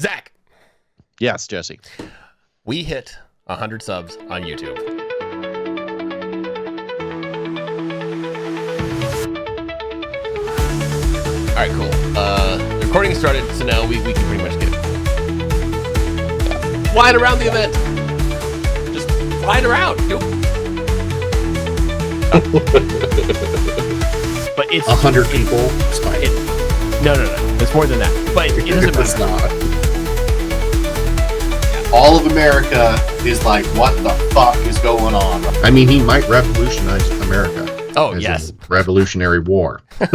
Zach. Yes, Jesse. We hit 100 subs on YouTube. All right, cool. The recording started, so now we can pretty much get it. Flying around the event. Just flying around. But it's 100 people. It's fine. No. It's more than that. But it doesn't It's matter. not. All of America is like, what the fuck is going on? I mean, he might revolutionize America. Oh, as yes. in Revolutionary War. It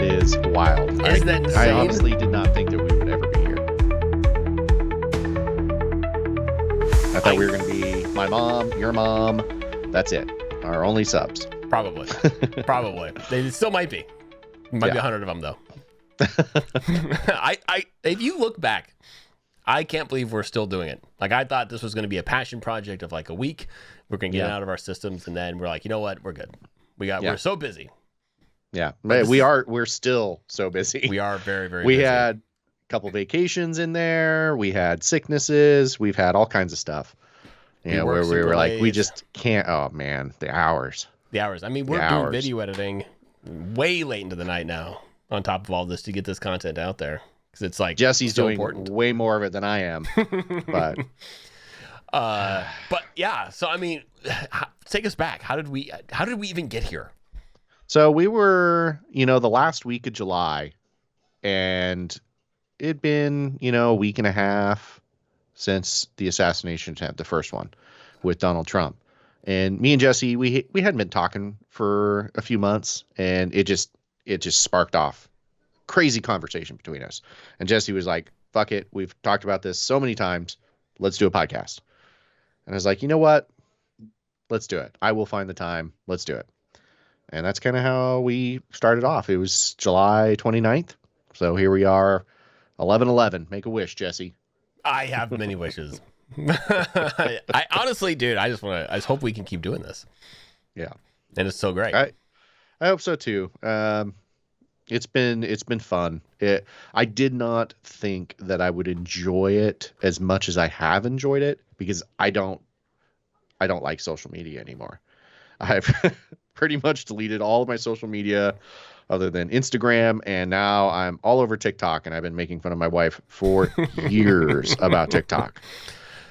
is wild. Isn't that insane? I honestly did not think that we would ever be here. I thought we were going to be my mom, your mom. That's it. Our only subs. Probably. They still might be. Might be 100 of them, though. If you look back, I can't believe we're still doing it. Like, I thought this was going to be a passion project of like a week. We're going to get it out of our systems, and then we're like, you know what? We're good. We're so busy. Yeah, we're still so busy. We are very, very we busy. had a couple vacations in there. We had sicknesses. We've had all kinds of stuff. You know, where we were like, we just can't. Oh man, the hours. I mean, we're doing video editing way late into the night now. On top of all this, to get this content out there, because it's like Jesse's so doing important. way more of it than I am. But yeah. So I mean, take us back. How did we even get here? So we were, the last week of July, and it'd been, a week and a half since the assassination attempt, the first one with Donald Trump. And me and Jesse, we hadn't been talking for a few months, and it just sparked off crazy conversation between us. And Jesse was like, fuck it. We've talked about this so many times. Let's do a podcast. And I was like, you know what? Let's do it. I will find the time. Let's do it. And that's kind of how we started off. It was July 29th. So here we are, 11/11. Make a wish, Jesse. I have many wishes. I honestly, dude, I just hope we can keep doing this. Yeah. And it's so great. I hope so too. It's been fun. I did not think that I would enjoy it as much as I have enjoyed it, because I don't like social media anymore. I've pretty much deleted all of my social media other than Instagram, and now I'm all over TikTok, and I've been making fun of my wife for years about TikTok.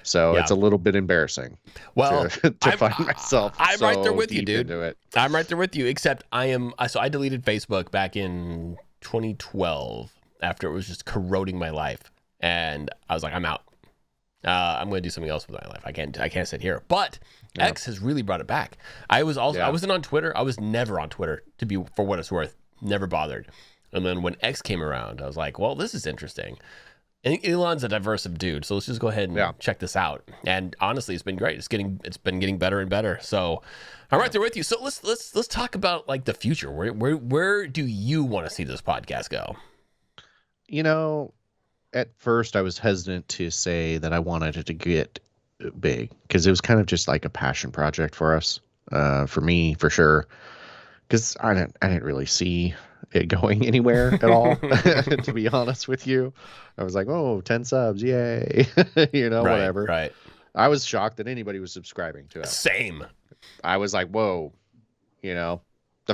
So it's a little bit embarrassing. Well, to find myself. I'm right there with you, dude. Into it. I'm right there with you. Except I deleted Facebook back in 2012 after it was just corroding my life, and I was like, I'm out. I'm going to do something else with my life. I can't sit here. But X has really brought it back. I wasn't on Twitter. I was never on Twitter, for what it's worth. Never bothered. And then when X came around, I was like, well, this is interesting. And Elon's a diverse dude, so let's just go ahead and check this out. And honestly, it's been great. It's been getting better and better. So I'm right there with you. So let's talk about like the future. Where do you want to see this podcast go? At first I was hesitant to say that I wanted it to get big, because it was kind of just like a passion project for us, for me, for sure. Because I didn't really see it going anywhere at all, to be honest with you. I was like, 10 subs, yay. Whatever. Right. I was shocked that anybody was subscribing to it. Same. I was like, whoa, the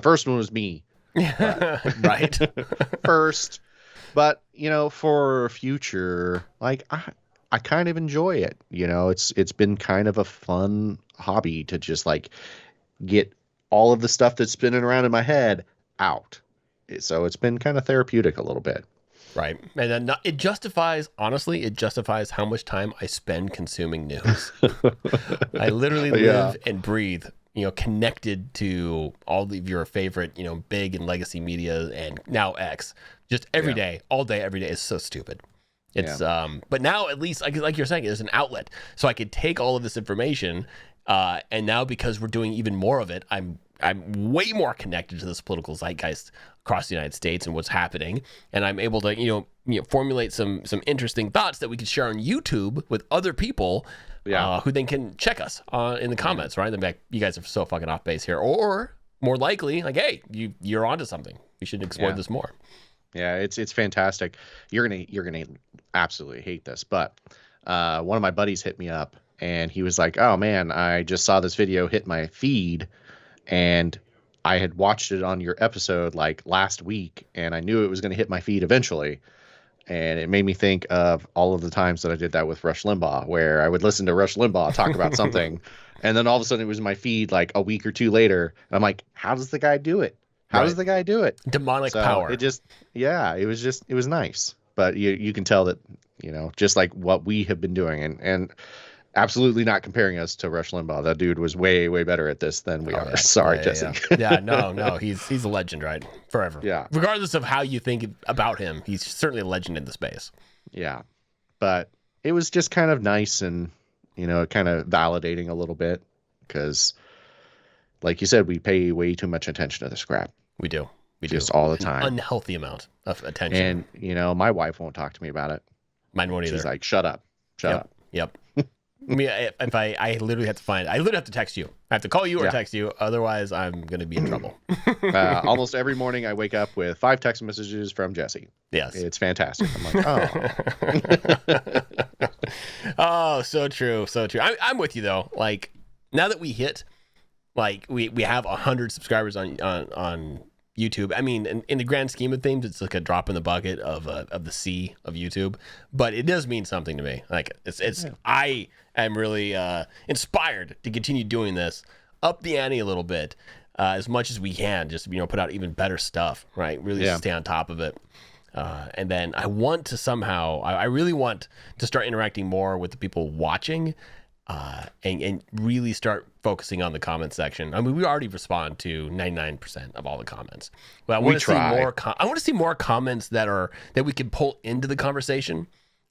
first one was me. Right. First. But, for future, like, I kind of enjoy it. It's been kind of a fun hobby to just like get all of the stuff that's spinning around in my head out. So it's been kind of therapeutic a little bit. Right. And then it justifies how much time I spend consuming news. I literally live and breathe, connected to all of your favorite, big and legacy media, and now X. Just every day, all day, every day is so stupid. It's but now at least, like you're saying, there's an outlet, so I could take all of this information, and now because we're doing even more of it, I'm way more connected to this political zeitgeist across the United States and what's happening, and I'm able to formulate some interesting thoughts that we can share on YouTube with other people, who then can check us in the comments, right? They're like, you guys are so fucking off base here, or more likely, like, hey, you're onto something. You should explore this more. Yeah, it's fantastic. You're gonna absolutely hate this, but one of my buddies hit me up and he was like, "Oh man, I just saw this video hit my feed, and I had watched it on your episode like last week, and I knew it was gonna hit my feed eventually." And it made me think of all of the times that I did that with Rush Limbaugh, where I would listen to Rush Limbaugh talk about something, and then all of a sudden it was in my feed like a week or two later, and I'm like, "How does the guy do it? How does the guy do it?" Demonic power. It was nice. But you can tell that, just like what we have been doing, and absolutely not comparing us to Rush Limbaugh. That dude was way, way better at this than we are. Yeah. Sorry, Jesse. Yeah, no, he's a legend, right? Forever. Yeah. Regardless of how you think about him, he's certainly a legend in the space. Yeah. But it was just kind of nice and, kind of validating a little bit because, like you said, we pay way too much attention to the scrap. We do. Just all the time. An unhealthy amount of attention. And, my wife won't talk to me about it. Mine won't either. She's like, shut up. Shut up. Yep. I mean, if I literally have to text you. I have to call you or text you. Otherwise, I'm going to be in trouble. Almost every morning I wake up with 5 text messages from Jesse. Yes. It's fantastic. I'm like, oh. Oh, so true. So true. I'm with you, though. Like, now that we hit, like, we have 100 subscribers on YouTube. I mean, in the grand scheme of things, it's like a drop in the bucket of the sea of YouTube, but it does mean something to me. Like I am really inspired to continue doing this, up the ante a little bit, as much as we can, just put out even better stuff, right? Really stay on top of it. And then I want to somehow, I really want to start interacting more with the people watching, and really start focusing on the comment section. I mean, we already respond to 99% of all the comments, but I want to see more. I want to see more comments that we can pull into the conversation,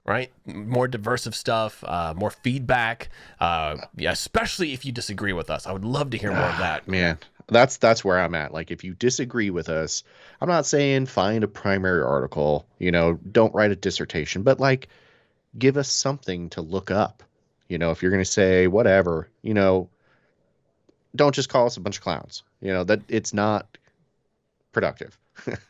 right? More diverse of stuff, more feedback. Especially if you disagree with us, I would love to hear more of that. Man, that's where I'm at. Like, if you disagree with us, I'm not saying find a primary article. Don't write a dissertation, but like, give us something to look up. If you're going to say whatever, don't just call us a bunch of clowns. That it's not productive.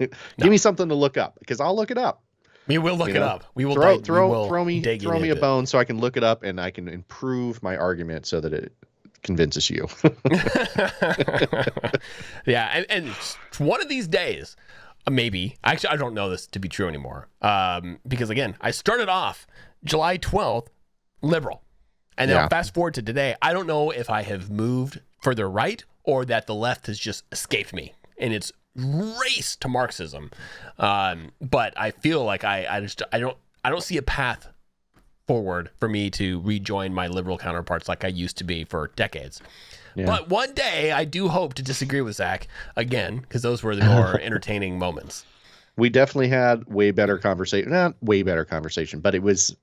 Give me something to look up, because I'll look it up. We will look it up. We will throw me a bone so I can look it up and I can improve my argument so that it convinces you. Yeah, and one of these days, maybe. Actually, I don't know this to be true anymore. Because again, I started off July 12th liberal. And then I'll fast forward to today. I don't know if I have moved further right or that the left has just escaped me in its race to Marxism. But I feel like I don't see a path forward for me to rejoin my liberal counterparts like I used to be for decades. Yeah. But one day I do hope to disagree with Zach again, because those were the more entertaining moments. We definitely had way better conversation. Not way better conversation, but it was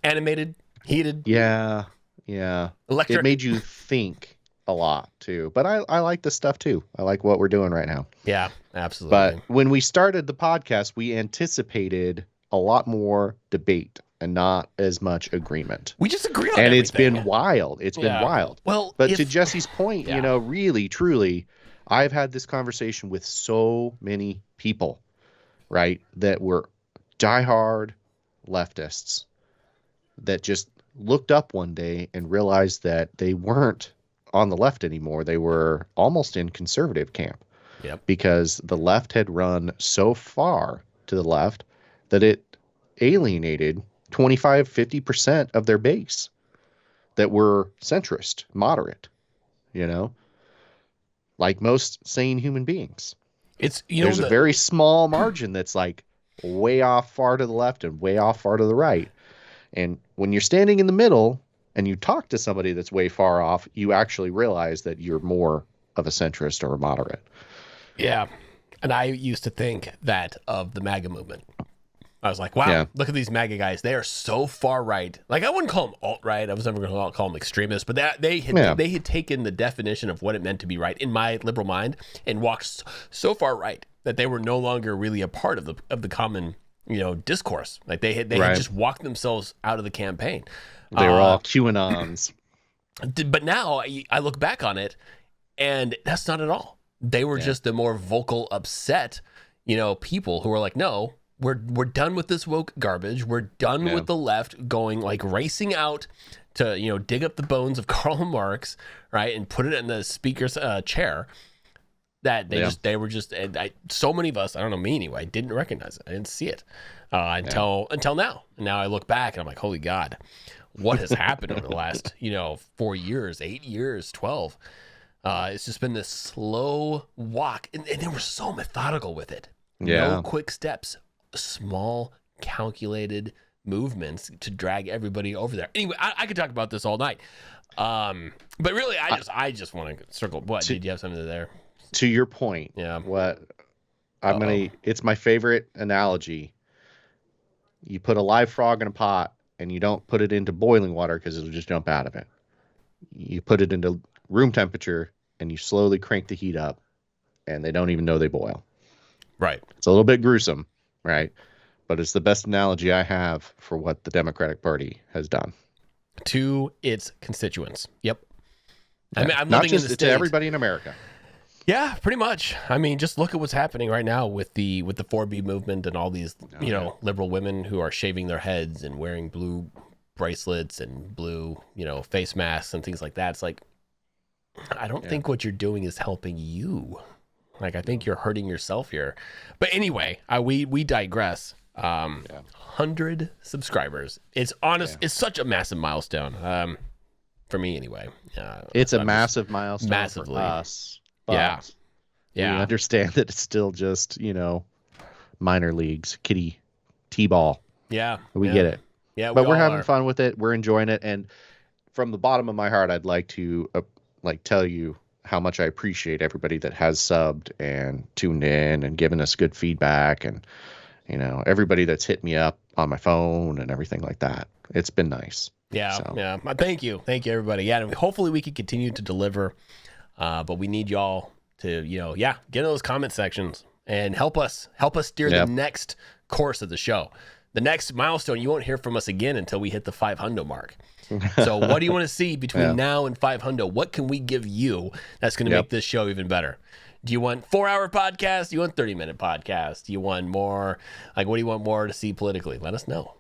animated. Heated. Yeah. Electric. It made you think a lot too. But I like this stuff too. I like what we're doing right now. Yeah, absolutely. But when we started the podcast, we anticipated a lot more debate and not as much agreement. We just agree on and everything. It's been wild. It's been wild. Well, but to Jesse's point, really, truly, I've had this conversation with so many people, right, that were diehard leftists that just looked up one day and realized that they weren't on the left anymore. They were almost in conservative camp. Yep. Because the left had run so far to the left that it alienated 25-50% of their base that were centrist, moderate, like most sane human beings. There's a very small margin that's like way off far to the left and way off far to the right. And when you're standing in the middle and you talk to somebody that's way far off, you actually realize that you're more of a centrist or a moderate. Yeah. And I used to think that of the MAGA movement. I was like, wow, look at these MAGA guys. They are so far right. Like, I wouldn't call them alt-right. I was never going to call them extremists. But they had taken the definition of what it meant to be right in my liberal mind and walked so far right that they were no longer really a part of the common discourse. Like they had just walked themselves out of the campaign. They were all QAnons. But now I look back on it, and that's not at all. They were just the more vocal, upset, people who were like, no, we're done with this woke garbage. We're done with the left going like racing out to, dig up the bones of Karl Marx, right, and put it in the speaker's chair. That they were just so many of us, I don't know, me anyway, didn't recognize it. I didn't see it until now. And now I look back and I'm like, holy God, what has happened over the last 4 years, 8 years, 12? It's just been this slow walk, and they were so methodical with it. No quick steps, small calculated movements to drag everybody over there. Anyway, I could talk about this all night, but really, I just want to circle. What did you have something there? To your point, it's my favorite analogy. You put a live frog in a pot, and you don't put it into boiling water because it'll just jump out of it. You put it into room temperature, and you slowly crank the heat up, and they don't even know they boil. Right. It's a little bit gruesome, right? But it's the best analogy I have for what the Democratic Party has done to its constituents. Yep. Yeah. I mean, I'm not living just in the to everybody in America. Yeah, pretty much. I mean, just look at what's happening right now with the 4B movement and all these, liberal women who are shaving their heads and wearing blue bracelets and blue, face masks and things like that. It's like, I don't think what you're doing is helping you. Like, I think you're hurting yourself here. But anyway, we digress. 100 subscribers. It's it's such a massive milestone. For me anyway. It's a massive milestone massively. For us. But we understand that it's still just, minor leagues, kitty T-ball. Yeah. We get it. Yeah, but we're having fun with it. We're enjoying it. And from the bottom of my heart, I'd like to tell you how much I appreciate everybody that has subbed and tuned in and given us good feedback, and everybody that's hit me up on my phone and everything like that. It's been nice. Yeah. Thank you everybody. Yeah, and hopefully we can continue to deliver, but we need y'all to get in those comment sections and help us steer the next course of the show. The next milestone, you won't hear from us again until we hit the 500 mark. So what do you want to see between now and 500? What can we give you that's going to make this show even better? Do you want 4-hour podcast? Do you want 30-minute podcast? Do you want more? Like, what do you want more to see politically? Let us know.